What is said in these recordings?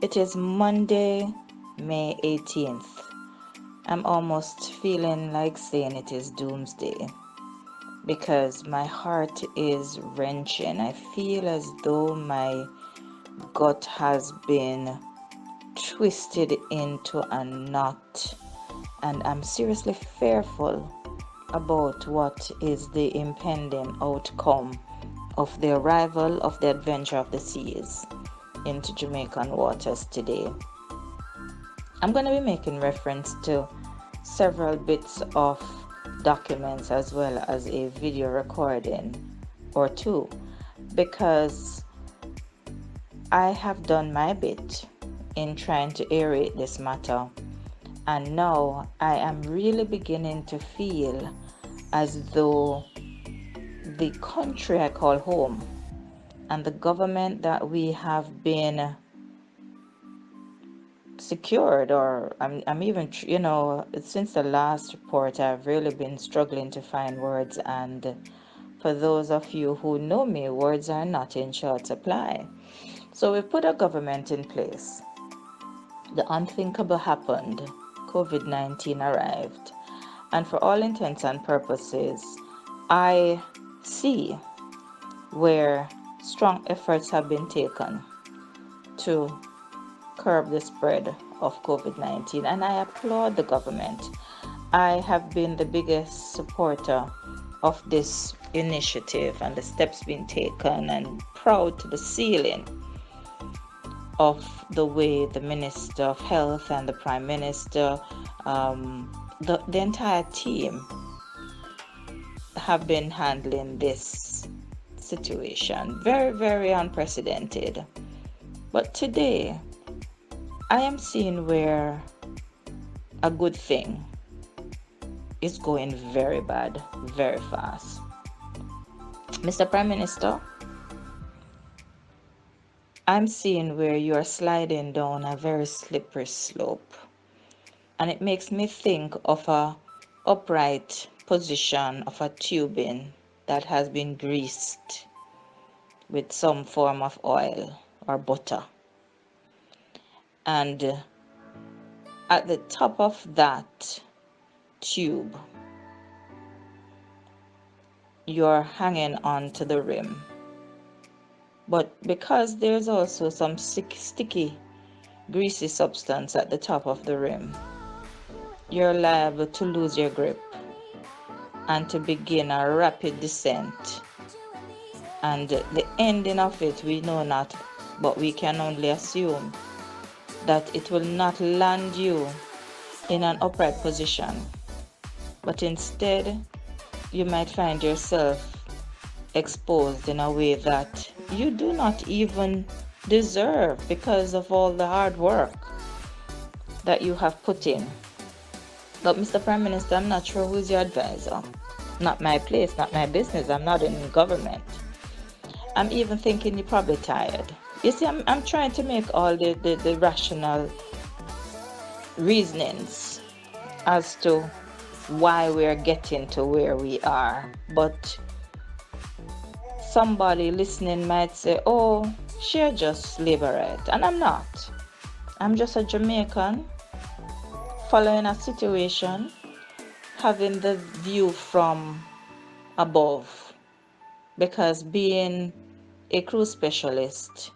It is Monday, May 18th. I'm almost feeling like saying it is doomsday because my heart is wrenching. I feel as though my gut has been twisted into a knot, and I'm seriously fearful about what is the impending outcome of the arrival of the Adventure of the Seas into Jamaican waters today. I'm going to be making reference to several bits of documents as well as a video recording or two because I have done my bit in trying to aerate this matter, and now I am really beginning to feel as though the country I call home and the government that we have been secured, or I'm even since the last report I've really been struggling to find words, and for those of you who know me, words are not in short supply. So we put a government in place. The unthinkable happened. COVID-19 arrived, and for all intents and purposes I see where strong efforts have been taken to curb the spread of COVID-19, and I applaud the government. I have been the biggest supporter of this initiative and the steps being taken, and proud to the ceiling of the way the Minister of Health and the Prime Minister, the entire team have been handling this situation. Very, very unprecedented. But today, I am seeing where a good thing is going very bad, very fast. Mr. Prime Minister, I'm seeing where you are sliding down a very slippery slope. And it makes me think of a upright position of a tubing that has been greased with some form of oil or butter. And at the top of that tube, you're hanging on to the rim. But because there's also some sticky, greasy substance at the top of the rim, you're liable to lose your grip and to begin a rapid descent. And the ending of it, we know not, but we can only assume that it will not land you in an upright position, but instead you might find yourself exposed in a way that you do not even deserve because of all the hard work that you have put in. But Mr. Prime Minister, I'm not sure who's your advisor. Not my place, not my business. I'm not in government. I'm even thinking you're probably tired. You see, I'm trying to make all the rational reasonings as to why we're getting to where we are. But somebody listening might say, oh, she's just liberate. And I'm not. I'm just a Jamaican following a situation, having the view from above. Because being a cruise specialist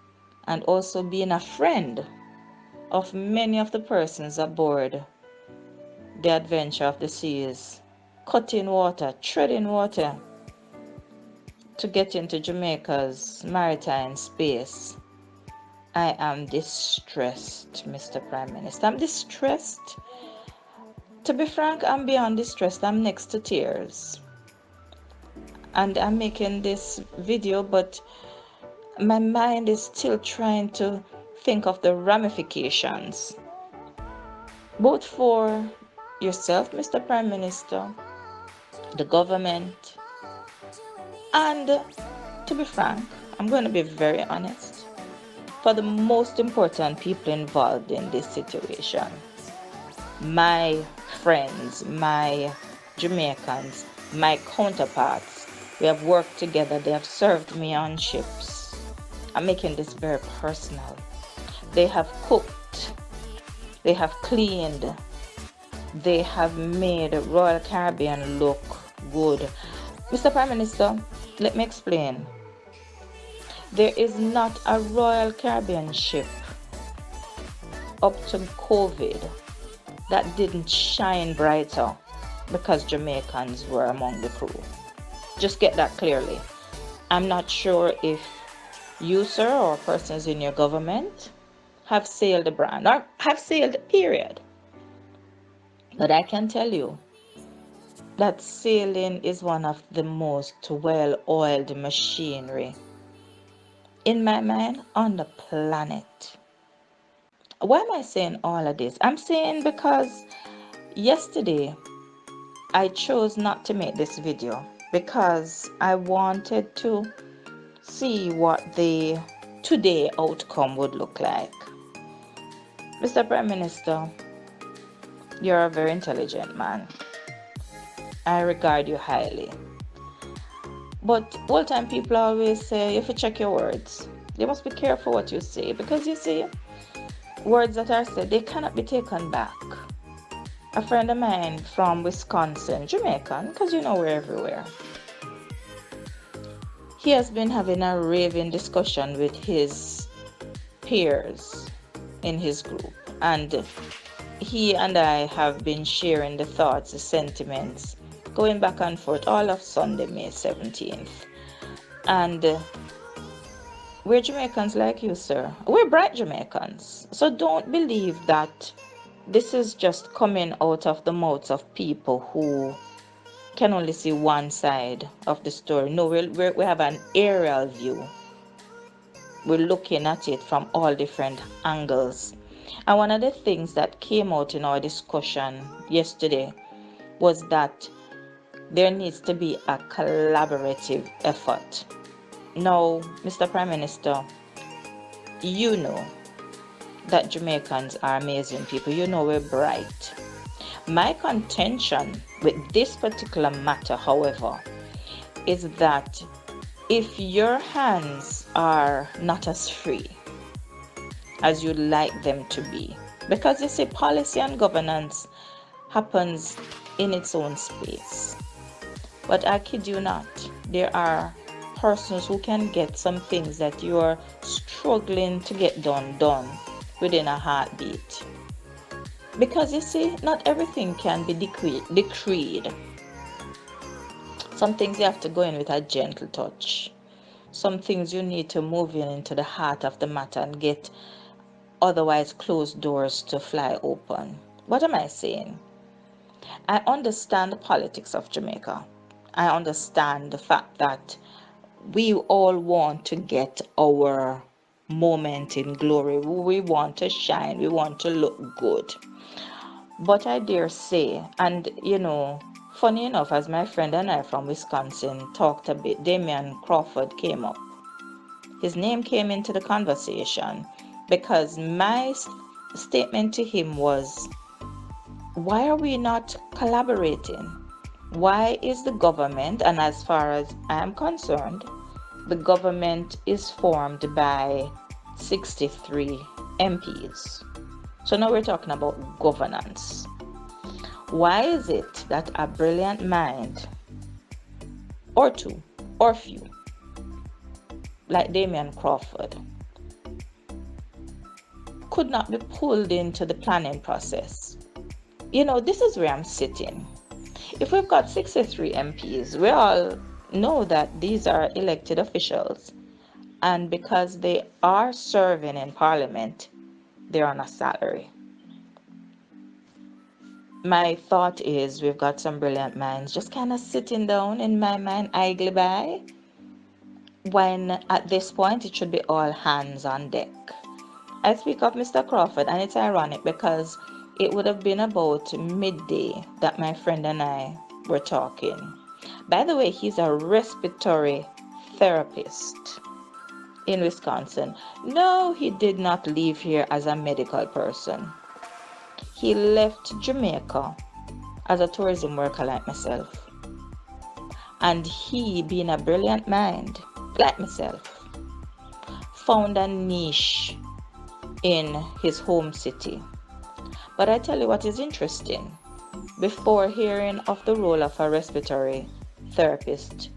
and also being a friend of many of the persons aboard the Adventure of the Seas, cutting water, treading water to get into Jamaica's maritime space, I am distressed, Mr. Prime Minister. I'm distressed. To be frank, I'm beyond distressed. I'm next to tears. And I'm making this video, but my mind is still trying to think of the ramifications, both for yourself, Mr. Prime Minister, the government, and to be frank, I'm going to be very honest, for the most important people involved in this situation. My friends, my Jamaicans, my counterparts, we have worked together, they have served me on ships. I'm making this very personal They have cooked, they have cleaned, they have made Royal Caribbean look good. Mr. Prime Minister, let me explain. There is not a Royal Caribbean ship up to COVID that didn't shine brighter because Jamaicans were among the crew. Just get that clearly. I'm not sure if you, sir, or persons in your government have sailed the brand or have sailed, period. But I can tell you that sailing is one of the most well-oiled machinery, in my mind, on the planet. Why am I saying all of this? I'm saying because yesterday I chose not to make this video because I wanted to see what the today outcome would look like. Mr. Prime Minister, you're a very intelligent man. I regard you highly. But all time people always say you have to check your words. You must be careful what you say, because you see, words that are said, they cannot be taken back. A friend of mine from Wisconsin, Jamaican, because you know we're everywhere, he has been having a raving discussion with his peers in his group, and he and I have been sharing the thoughts, the sentiments, going back and forth all of Sunday, May 17th. And we're Jamaicans like you, sir. We're bright Jamaicans. So don't believe that this is just coming out of the mouths of people who can only see one side of the story. No, we have an aerial view. We're looking at it from all different angles. And one of the things that came out in our discussion yesterday was that there needs to be a collaborative effort. Now, Mr. Prime Minister, you know that Jamaicans are amazing people. You know we're bright. My contention with this particular matter, however, is that if your hands are not as free as you'd like them to be, because you see, policy and governance happens in its own space. But I kid you not, there are persons who can get some things that you are struggling to get done within a heartbeat. Because you see, not everything can be decreed. Some things you have to go in with a gentle touch. Some things you need to move into the heart of the matter and get otherwise closed doors to fly open. What am I saying? I understand the politics of Jamaica. I understand the fact that we all want to get our moment in glory. We want to shine. We want to look good. But I dare say, and you know, funny enough, as my friend and I from Wisconsin talked a bit, Damian Crawford came up. His name came into the conversation because my statement to him was, why are we not collaborating? Why is the government, and as far as I am concerned, the government is formed by 63 MPs. So now we're talking about governance. Why is it that a brilliant mind, or two, or few, like Damian Crawford, could not be pulled into the planning process? You know, this is where I'm sitting. If we've got 63 MPs, we all know that these are elected officials. And because they are serving in Parliament, they're on a salary. My thought is we've got some brilliant minds just kind of sitting down, in my mind, idly by, when at this point it should be all hands on deck. I speak of Mr. Crawford, and it's ironic because it would have been about midday that my friend and I were talking. By the way, he's a respiratory therapist in Wisconsin. No, he did not leave here as a medical person. He left Jamaica as a tourism worker like myself. And he, being a brilliant mind like myself, found a niche in his home city. But I tell you what is interesting. Before hearing of the role of a respiratory therapist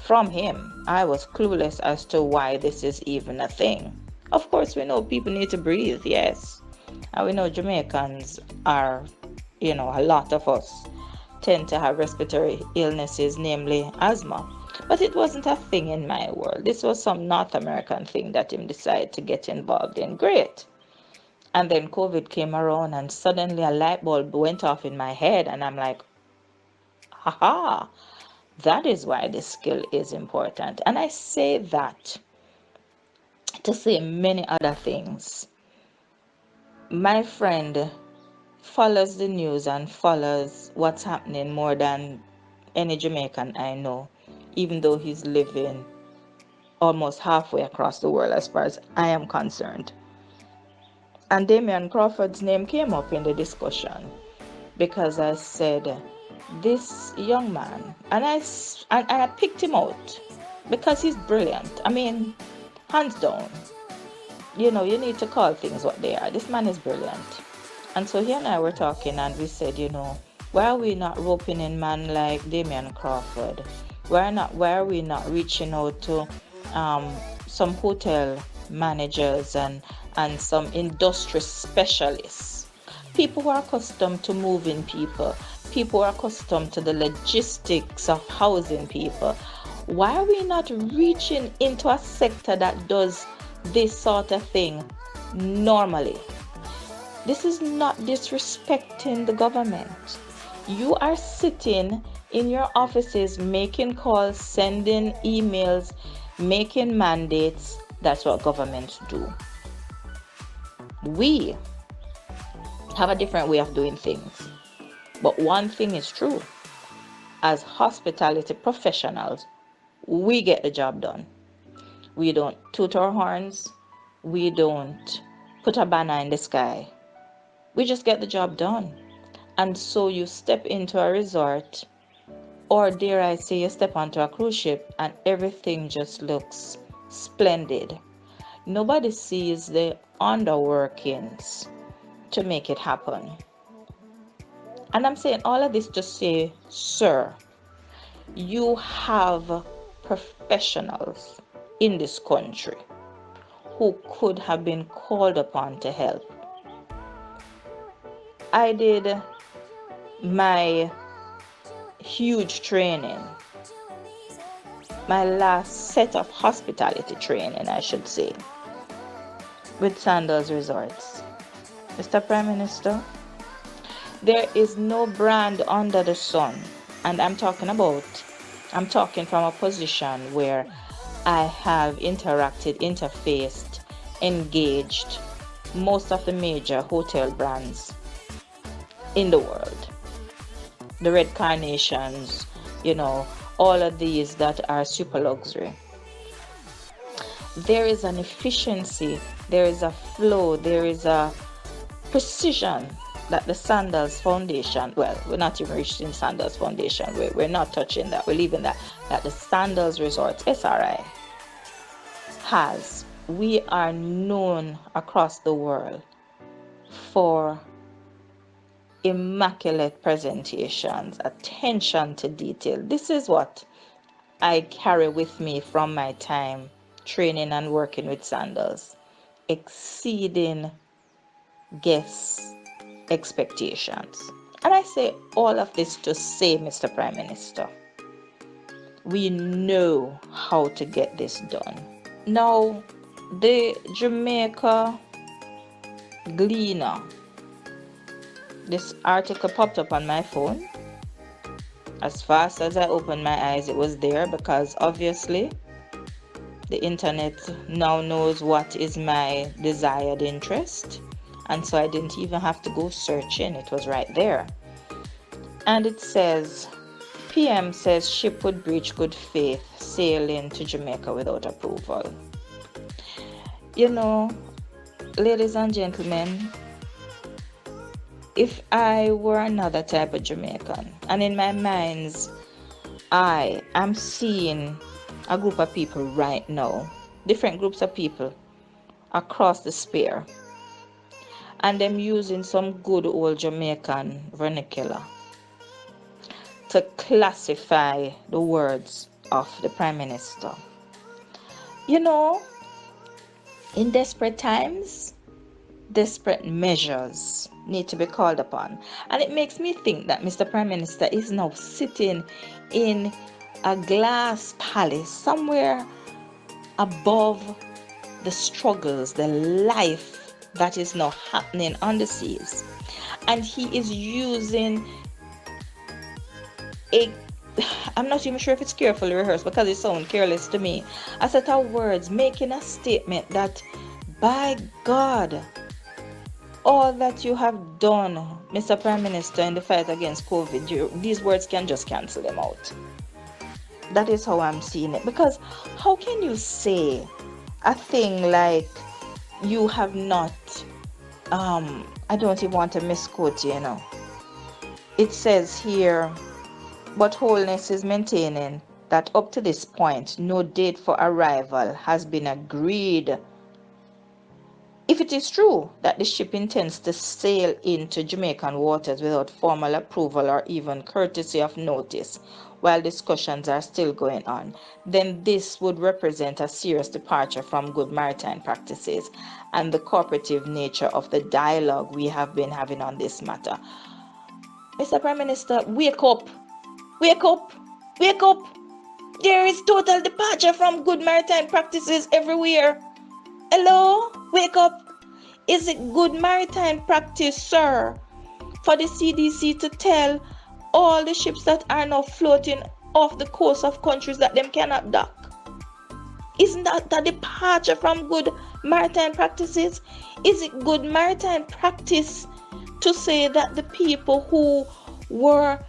from him, I was clueless as to why this is even a thing. Of course, we know people need to breathe, yes. And we know Jamaicans are, a lot of us tend to have respiratory illnesses, namely asthma. But it wasn't a thing in my world. This was some North American thing that him decided to get involved in. Great. And then COVID came around and suddenly a light bulb went off in my head and I'm like, haha, that is why this skill is important. And I say that to say many other things. My friend follows the news and follows what's happening more than any Jamaican I know, even though he's living almost halfway across the world as far as I am concerned. And Damian Crawford's name came up in the discussion because I said, this young man, and I picked him out because he's brilliant. I mean, hands down. You need to call things what they are. This man is brilliant. And so he and I were talking and we said, why are we not roping in man like Damian Crawford? Why are we not reaching out to some hotel managers and some industry specialists? People who are accustomed to moving people who are accustomed to the logistics of housing people. Why are we not reaching into a sector that does this sort of thing normally? This is not disrespecting the government. You are sitting in your offices making calls, sending emails, making mandates. That's what governments do. We have a different way of doing things. But one thing is true. As hospitality professionals, we get the job done. We don't toot our horns. We don't put a banner in the sky. We just get the job done. And so you step into a resort, or dare I say you step onto a cruise ship and everything just looks splendid. Nobody sees the underworkings to make it happen. And I'm saying all of this to say, sir, you have professionals in this country who could have been called upon to help. I did my huge training, my last set of hospitality training, I should say, with Sandals Resorts. Mr. Prime Minister, there is no brand under the sun, and I'm talking from a position where I have interfaced, engaged most of the major hotel brands in the world. The Red Carnations, all of these that are super luxury. There is an efficiency, there is a flow, there is a precision that the Sandals Foundation, well, we're not even reaching Sandals Foundation, we're not touching that, we're leaving that the Sandals Resorts, SRI, has. We are known across the world for immaculate presentations, attention to detail. This is what I carry with me from my time training and working with Sandals, exceeding guests' expectations. And I say all of this to say, Mr. Prime Minister, we know how to get this done. Now, the Jamaica Gleaner, this article popped up on my phone. As fast as I opened my eyes, it was there because obviously the internet now knows what is my desired interest. And so I didn't even have to go searching. It was right there. And it says, PM says ship would breach good faith sailing to Jamaica without approval. Ladies and gentlemen, if I were another type of Jamaican, and in my mind's eye, I'm seeing a group of people right now, different groups of people across the sphere, and them using some good old Jamaican vernacular to classify the words of the Prime Minister. You know, in desperate times, desperate measures need to be called upon. And it makes me think that Mr. Prime Minister is now sitting in a glass palace somewhere above the struggles, the life that is now happening on the seas. And he is using I'm not even sure if it's carefully rehearsed because it sounds careless to me, a set of words making a statement that, by God, all that you have done, Mr. Prime Minister, in the fight against COVID, these words can just cancel them out. That is how I'm seeing it. Because how can you say a thing like you have not, I don't even want to misquote you, It says here, but Wholeness is maintaining that up to this point, no date for arrival has been agreed. If it is true that the ship intends to sail into Jamaican waters without formal approval or even courtesy of notice, while discussions are still going on, then this would represent a serious departure from good maritime practices and the cooperative nature of the dialogue we have been having on this matter. Mr. Prime Minister, wake up! Wake up! Wake up! There is total departure from good maritime practices everywhere. Hello? Wake up! Is it good maritime practice, sir, for the CDC to tell all the ships that are now floating off the coast of countries that them cannot dock? Isn't that a departure from good maritime practices? Is it good maritime practice to say that the people who were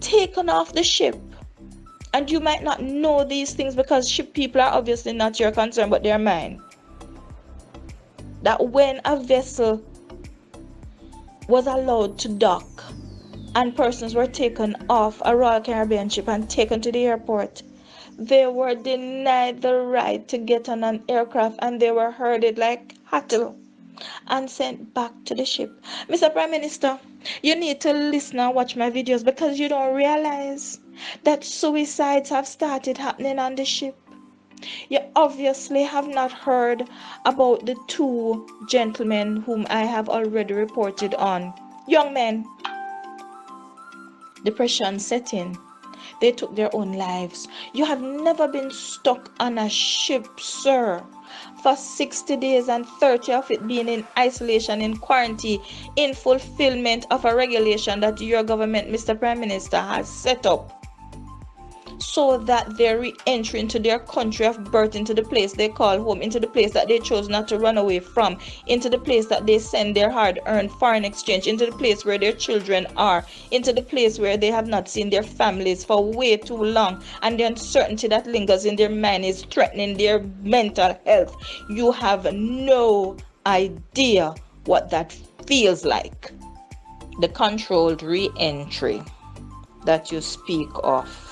taken off the ship, and you might not know these things because ship people are obviously not your concern but they're mine, that when a vessel was allowed to dock and persons were taken off a Royal Caribbean ship and taken to the airport, they were denied the right to get on an aircraft and they were herded like cattle and sent back to the ship. Mr. Prime Minister, you need to listen and watch my videos because you don't realize that suicides have started happening on the ship. You obviously have not heard about the 2 gentlemen whom I have already reported on. Young men, depression set in. They took their own lives. You have never been stuck on a ship, sir, for 60 days and 30 of it being in isolation, in quarantine, in fulfillment of a regulation that your government, Mr. Prime Minister, has set up so that their re-entry into their country of birth, into the place they call home, into the place that they chose not to run away from, into the place that they send their hard-earned foreign exchange, into the place where their children are, into the place where they have not seen their families for way too long, and the uncertainty that lingers in their mind is threatening their mental health. You have no idea what that feels like. The controlled re-entry that you speak of,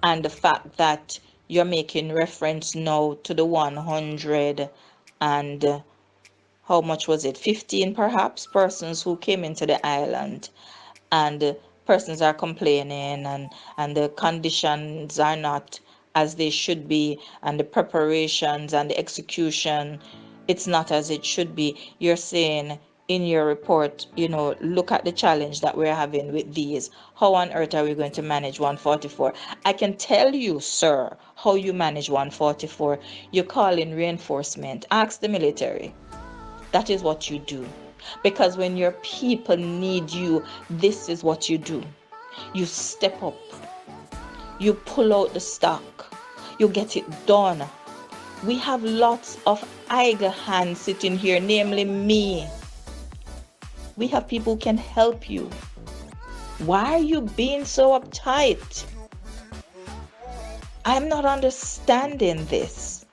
and the fact that you're making reference now to the 100 and how much was it, 15 perhaps persons who came into the island, and persons are complaining and the conditions are not as they should be, and the preparations and the execution, it's not as it should be. You're saying in your report, look at the challenge that we're having with these. How on earth are we going to manage 144? I can tell you, sir, how you manage 144. You call in reinforcement. Ask the military. That is what you do. Because when your people need you, this is what you do. You step up. You pull out the stock. You get it done. We have lots of idle hands sitting here, namely me. We have people who can help you. Why are you being so uptight? I'm not understanding this.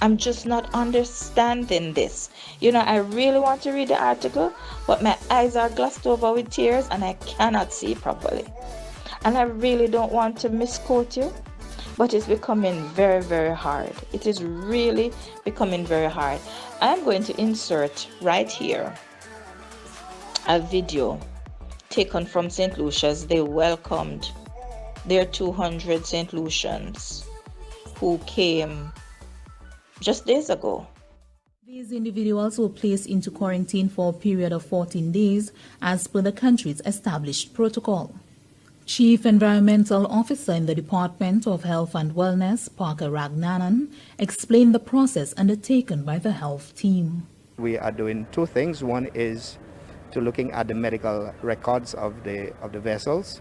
I'm just not understanding this. I really want to read the article, but my eyes are glossed over with tears and I cannot see properly. And I really don't want to misquote you, but it's becoming very, very hard. It is really becoming very hard. I'm going to insert right here a video taken from St. Lucia's. They welcomed their 200 St. Lucians who came just days ago. These individuals were placed into quarantine for a period of 14 days as per the country's established protocol. Chief Environmental Officer in the Department of Health and Wellness, Parker Ragnanan, explained the process undertaken by the health team. We are doing two things. One is to looking at the medical records of the vessels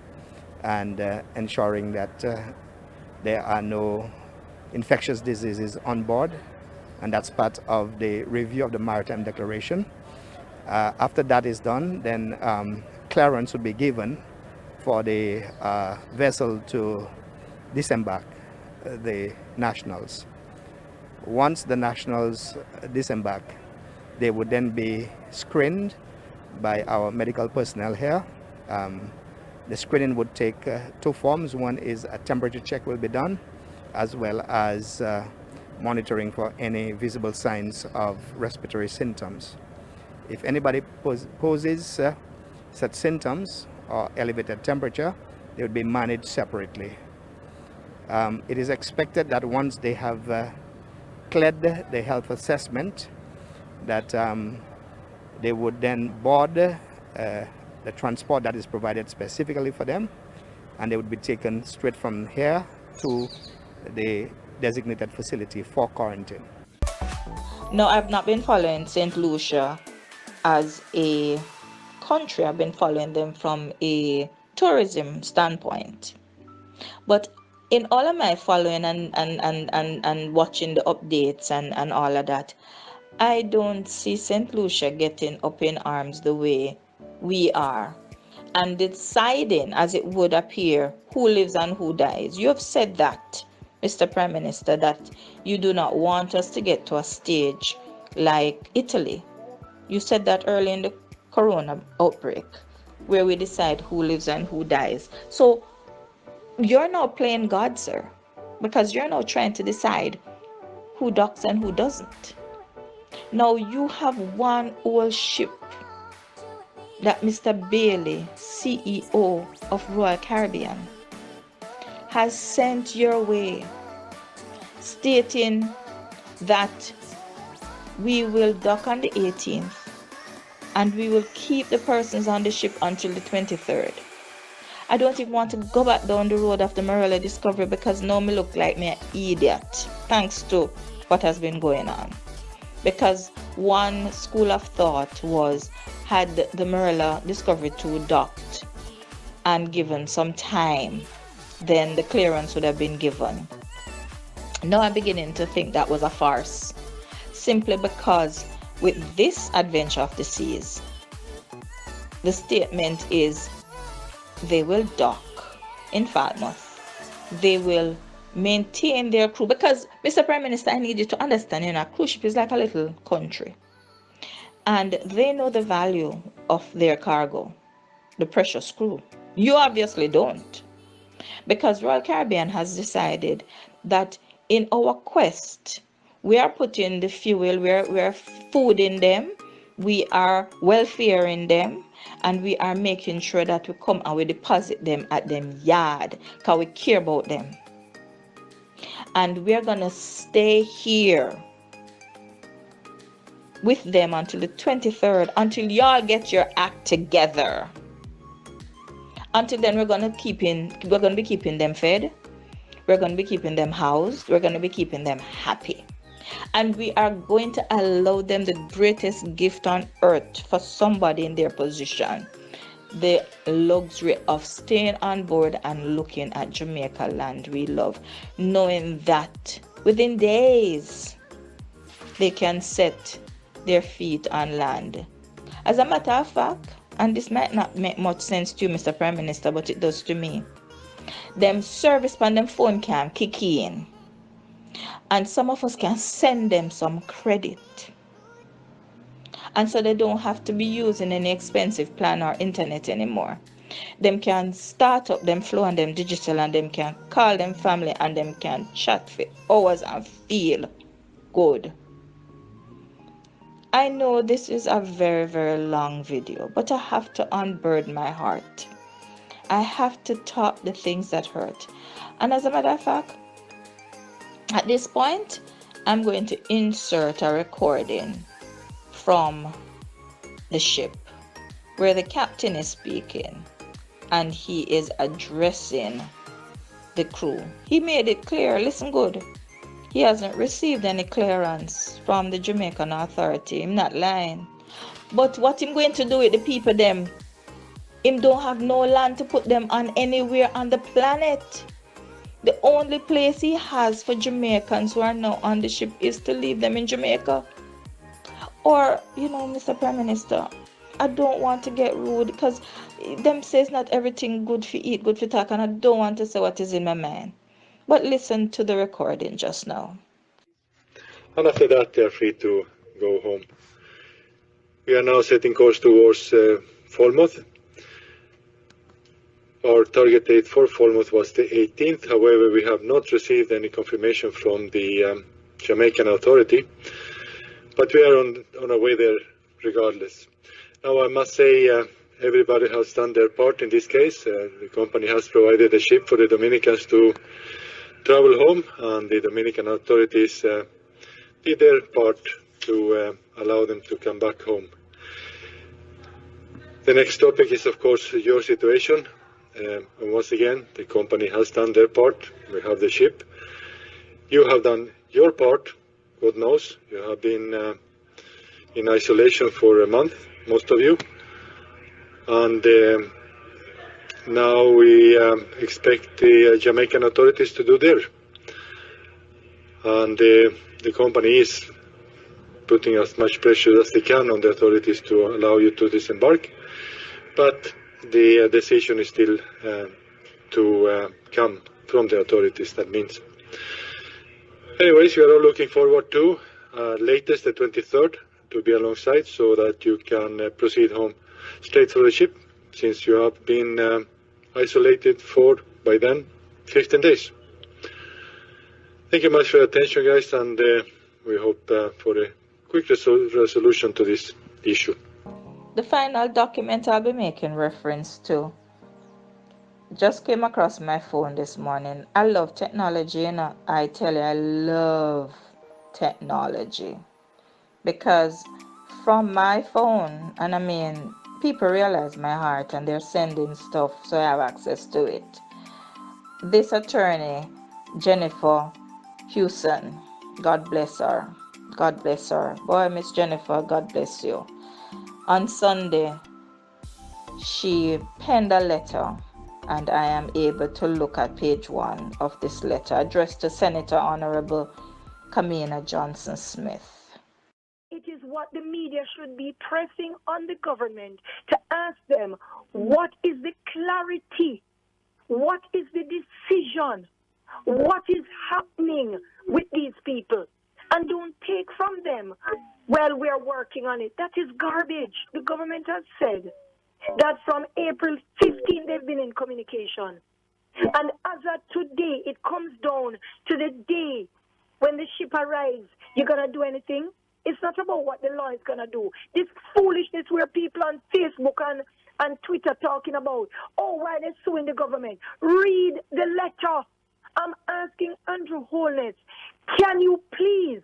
and ensuring that there are no infectious diseases on board, and that's part of the review of the Maritime Declaration. After that is done, then clearance will be given for the vessel to disembark the nationals. Once the nationals disembark, they would then be screened by our medical personnel here. The screening would take two forms. One is a temperature check will be done, as well as monitoring for any visible signs of respiratory symptoms. If anybody poses such symptoms or elevated temperature, they would be managed separately. It is expected that once they have cleared the health assessment, that they would then board the transport that is provided specifically for them, and they would be taken straight from here to the designated facility for quarantine. No, I've not been following St. Lucia as a country. I've been following them from a tourism standpoint. But in all of my following and watching the updates and all of that, I don't see St. Lucia getting up in arms the way we are and deciding, as it would appear, who lives and who dies. You have said that, Mr. Prime Minister, that you do not want us to get to a stage like Italy. You said that early in the corona outbreak, where we decide who lives and who dies. So you're now playing God, sir, because you're now trying to decide who docks and who doesn't. Now you have one old ship that Mr. Bailey, CEO of Royal Caribbean, has sent your way, stating that we will dock on the 18th and we will keep the persons on the ship until the 23rd. I don't even want to go back down the road of the Marilla discovery because now me look like me an idiot, thanks to what has been going on. Because one school of thought was, had the Marilla Discovery 2 docked and given some time, then the clearance would have been given. Now I'm beginning to think that was a farce, simply because with this adventure of the seas, the statement is they will dock in Falmouth. They will maintain their crew, because Mr. Prime Minister, I need you to understand, a cruise ship is like a little country, and they know the value of their cargo, the precious crew. You obviously don't, because Royal Caribbean has decided that in our quest, we are putting the fuel, we are fooding them, we are welfaring them, and we are making sure that we come and we deposit them at them yard because we care about them. And we're gonna stay here with them until the 23rd, until y'all get your act together. Until then, we're gonna be keeping them fed, we're gonna be keeping them housed, we're gonna be keeping them happy, and we are going to allow them the greatest gift on earth for somebody in their position, the luxury of staying on board and looking at Jamaica land we love, knowing that within days they can set their feet on land. As a matter of fact, and this might not make much sense to you, Mr. Prime Minister, but it does to me, them service on them phone can kick in, and some of us can send them some credit. And so they don't have to be using any expensive plan or internet anymore. Them can start up them flow and them digicel, and them can call them family, and them can chat for hours and feel good. I know this is a very, very long video, but I have to unburden my heart. I have to talk the things that hurt. And as a matter of fact, at this point, I'm going to insert a recording from the ship where the captain is speaking and he is addressing the crew. He made it clear, listen good, he hasn't received any clearance from the Jamaican authority. I'm not lying. But what him going to do with the people them? Him don't have no land to put them on anywhere on the planet. The only place he has for Jamaicans who are now on the ship is to leave them in Jamaica. Or, Mr. Prime Minister, I don't want to get rude because them says not everything good for eat, good for talk, and I don't want to say what is in my mind. But listen to the recording just now. And after that, they are free to go home. We are now setting course towards Falmouth. Our target date for Falmouth was the 18th. However, we have not received any confirmation from the Jamaican authority, but we are on our way there regardless. Now, I must say everybody has done their part in this case. The company has provided a ship for the Dominicans to travel home, and the Dominican authorities did their part to allow them to come back home. The next topic is, of course, your situation. And once again, the company has done their part. We have the ship. You have done your part. God knows. You have been in isolation for a month, most of you. And now we expect the Jamaican authorities to do their. And the company is putting as much pressure as they can on the authorities to allow you to disembark. But the decision is still to come from the authorities, that means. Anyways, we are all looking forward to latest the 23rd to be alongside so that you can proceed home straight through the ship, since you have been isolated for, by then, 15 days. Thank you much for your attention, guys, and we hope for a quick resolution to this issue. The final document I'll be making reference to just came across my phone this morning. I love technology, I tell you, I love technology. Because from my phone, and I mean, people realize my heart and they're sending stuff, so I have access to it. This attorney, Jennifer Hewson, God bless her. God bless her. Boy, Miss Jennifer, God bless you. On Sunday, she penned a letter, and I am able to look at page 1 of this letter addressed to Senator Honorable Kamina Johnson Smith. It is what the media should be pressing on the government to ask them, what is the clarity? What is the decision? What is happening with these people? And don't take from them, well, we are working on it. That is garbage. The government has said that from April 15, they've been in communication. And as of today, it comes down to the day when the ship arrives. You're going to do anything? It's not about what the law is going to do. This foolishness where people on Facebook and Twitter talking about, oh, why they're suing the government. Read the letter. I'm asking Andrew Holness, can you please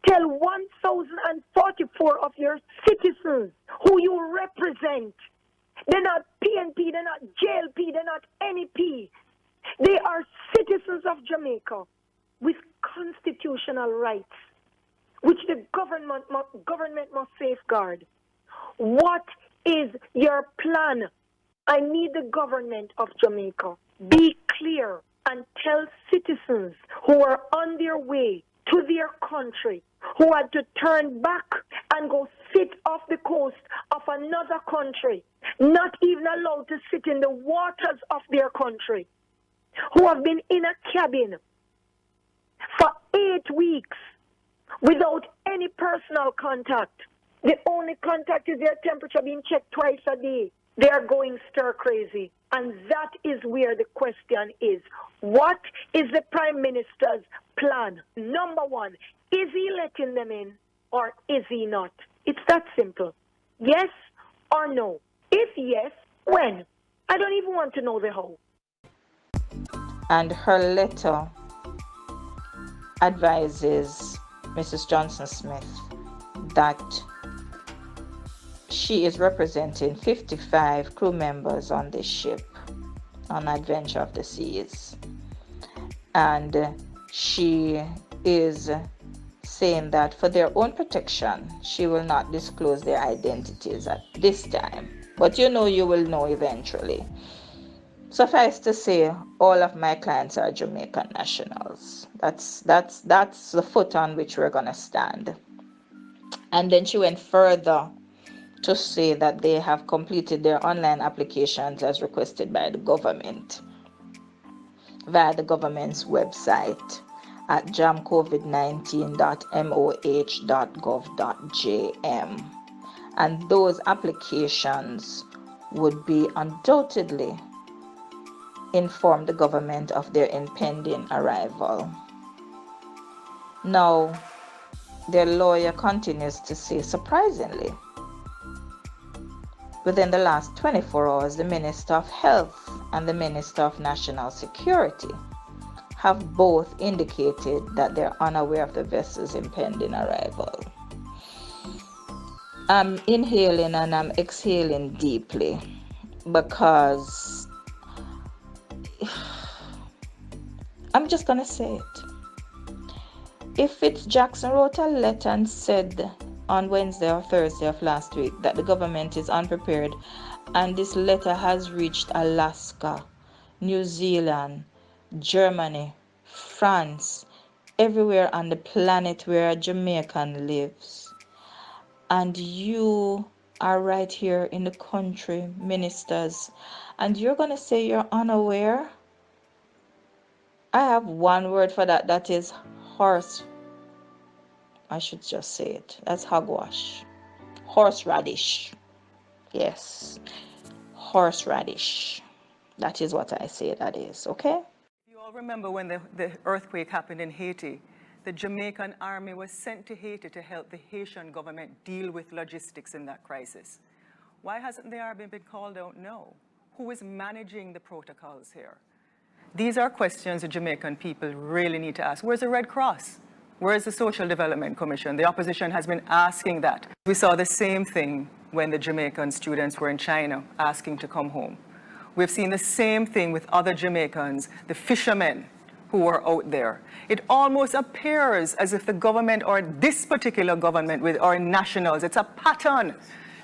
tell 1,044 of your citizens who you represent? They're not PNP, they're not JLP, they're not NEP. They are citizens of Jamaica with constitutional rights, which the government must safeguard. What is your plan? I need the government of Jamaica. Be clear and tell citizens who are on their way to their country, who had to turn back and go sit off the coast of another country, not even allowed to sit in the waters of their country, who have been in a cabin for 8 weeks without any personal contact. The only contact is their temperature being checked twice a day. They are going stir crazy. And that is where the question is. What is the Prime Minister's plan? Number one, is he letting them in or is he not? It's that simple. Yes or no? If yes, when? I don't even want to know the how. And her letter advises Mrs. Johnson Smith that she is representing 55 crew members on this ship on Adventure of the Seas. And she is saying that for their own protection, she will not disclose their identities at this time. But you will know eventually. Suffice to say, all of my clients are Jamaican nationals. That's the foot on which we're gonna stand. And then she went further to say that they have completed their online applications as requested by the government via the government's website at jamcovid19.moh.gov.jm. And those applications would be undoubtedly inform the government of their impending arrival. Now, their lawyer continues to say, surprisingly, within the last 24 hours, the Minister of Health and the Minister of National Security have both indicated that they're unaware of the vessel's impending arrival. I'm inhaling and I'm exhaling deeply because I'm just gonna say it. If Jackson wrote a letter and said on Wednesday or Thursday of last week that the government is unprepared, and this letter has reached Alaska, New Zealand, Germany, France, everywhere on the planet where a Jamaican lives, and you are right here in the country, ministers, and you're gonna say you're unaware, I have one word for that. That is horse. I should just say it. That's hogwash. Horseradish. Yes. Horseradish. That is what I say that is. Okay? You all remember when the earthquake happened in Haiti, the Jamaican army was sent to Haiti to help the Haitian government deal with logistics in that crisis. Why hasn't the army been called out? No. Who is managing the protocols here? These are questions the Jamaican people really need to ask. Where's the Red Cross? Where's the Social Development Commission? The opposition has been asking that. We saw the same thing when the Jamaican students were in China asking to come home. We've seen the same thing with other Jamaicans, the fishermen who were out there. It almost appears as if the government, or this particular government with our nationals, it's a pattern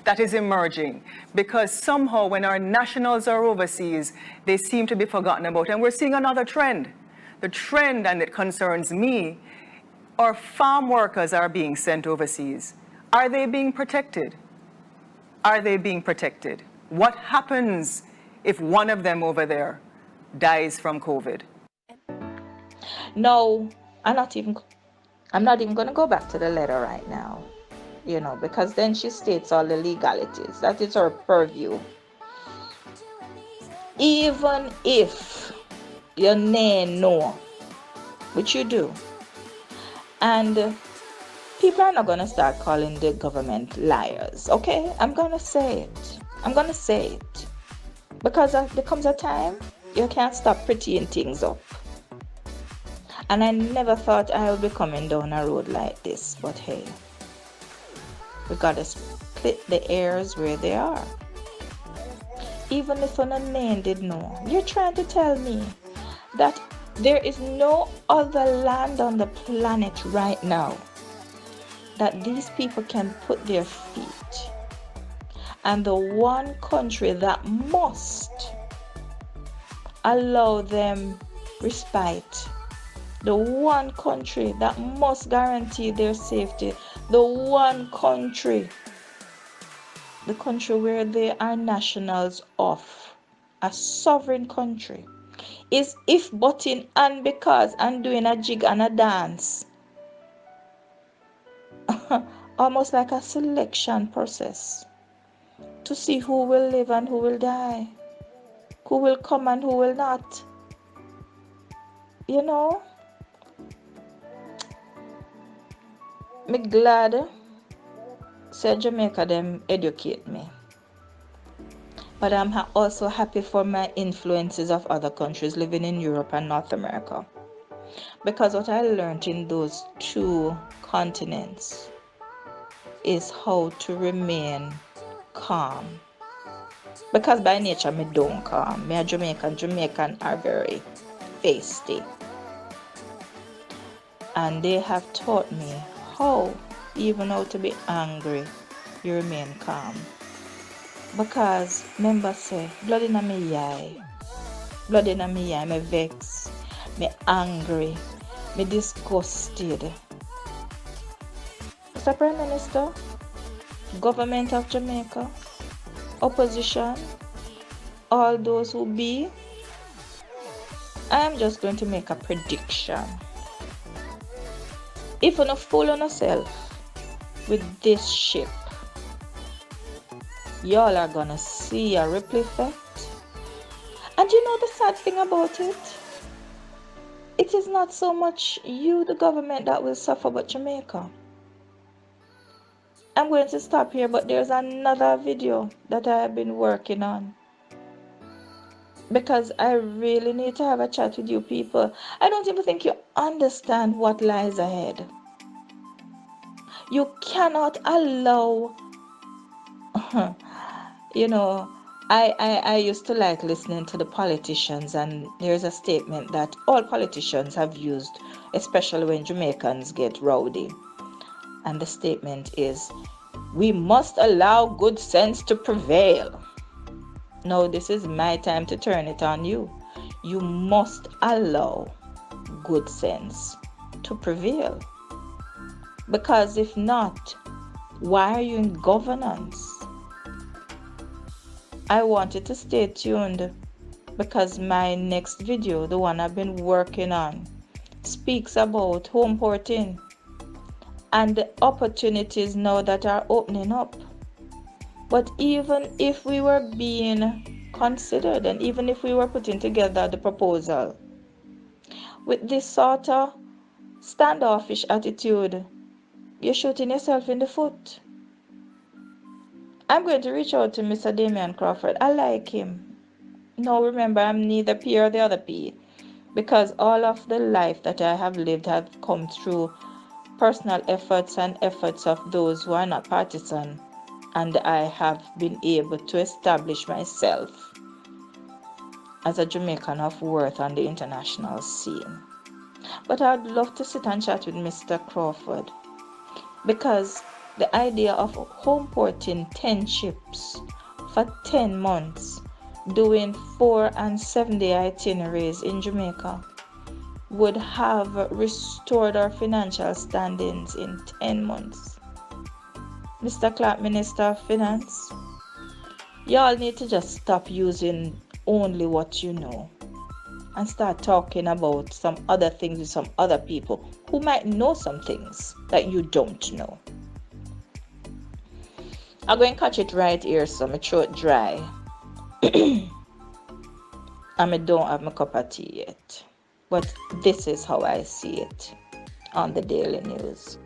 that is emerging, because somehow when our nationals are overseas, they seem to be forgotten about. And we're seeing another trend. The trend, and it concerns me, our farm workers are being sent overseas. Are they being protected? Are they being protected? What happens if one of them over there dies from COVID? No, I'm not even going to go back to the letter right now. Because then she states all the legalities. That is her purview. Even if your name know, which you do, and people are not going to start calling the government liars, okay? I'm going to say it. Because there comes a time you can't stop prettying things up. And I never thought I would be coming down a road like this, but hey. We gotta split the airs where they are. Even if a name did know, you're trying to tell me that there is no other land on the planet right now that these people can put their feet. And the one country that must allow them respite, the one country that must guarantee their safety, the one country, the country where they are nationals of, a sovereign country, is if but in and because and doing a jig and a dance. Almost like a selection process to see who will live and who will die, who will come and who will not. Me glad say Jamaica them educate me. But I'm also happy for my influences of other countries living in Europe and North America. Because what I learned in those two continents is how to remain calm. Because by nature, me don't calm. Me a Jamaican. Jamaican are very feisty. And they have taught me how, even how to be angry, you remain calm. Because, remember say, blood in me eye. Blood in me eye. Me vex. Me angry. Me disgusted. Mr. Prime Minister, government of Jamaica, opposition, all those who be, I am just going to make a prediction. If you don't fool on yourself with this ship, y'all are gonna see a ripple effect. And you know the sad thing about it? It is not so much you, the government, that will suffer, but Jamaica. I'm going to stop here, but there's another video that I have been working on. Because I really need to have a chat with you people. I don't even think you understand what lies ahead. You cannot allow, you know, I used to like listening to the politicians, and there's a statement that all politicians have used, especially when Jamaicans get rowdy. And the statement is, we must allow good sense to prevail. No, this is my time to turn it on you. You must allow good sense to prevail. Because if not, why are you in governance? I want you to stay tuned, because my next video, the one I've been working on, speaks about home porting and the opportunities now that are opening up. But even if we were being considered, and even if we were putting together the proposal, with this sort of standoffish attitude, you're shooting yourself in the foot. I'm going to reach out to Mr. Damian Crawford. I like him. No, remember, I'm neither P or the other P. Because all of the life that I have lived have come through personal efforts and efforts of those who are not partisan. And I have been able to establish myself as a Jamaican of worth on the international scene. But I'd love to sit and chat with Mr. Crawford, because the idea of home porting 10 ships for 10 months, doing 4 and 7 day itineraries in Jamaica, would have restored our financial standings in 10 months. Mr. Clark, Minister of Finance, y'all need to just stop using only what you know and start talking about some other things with some other people who might know some things that you don't know. I'm going to catch it right here, so my throat dry. And I don't have my cup of tea yet. But this is how I see it on the Daily News.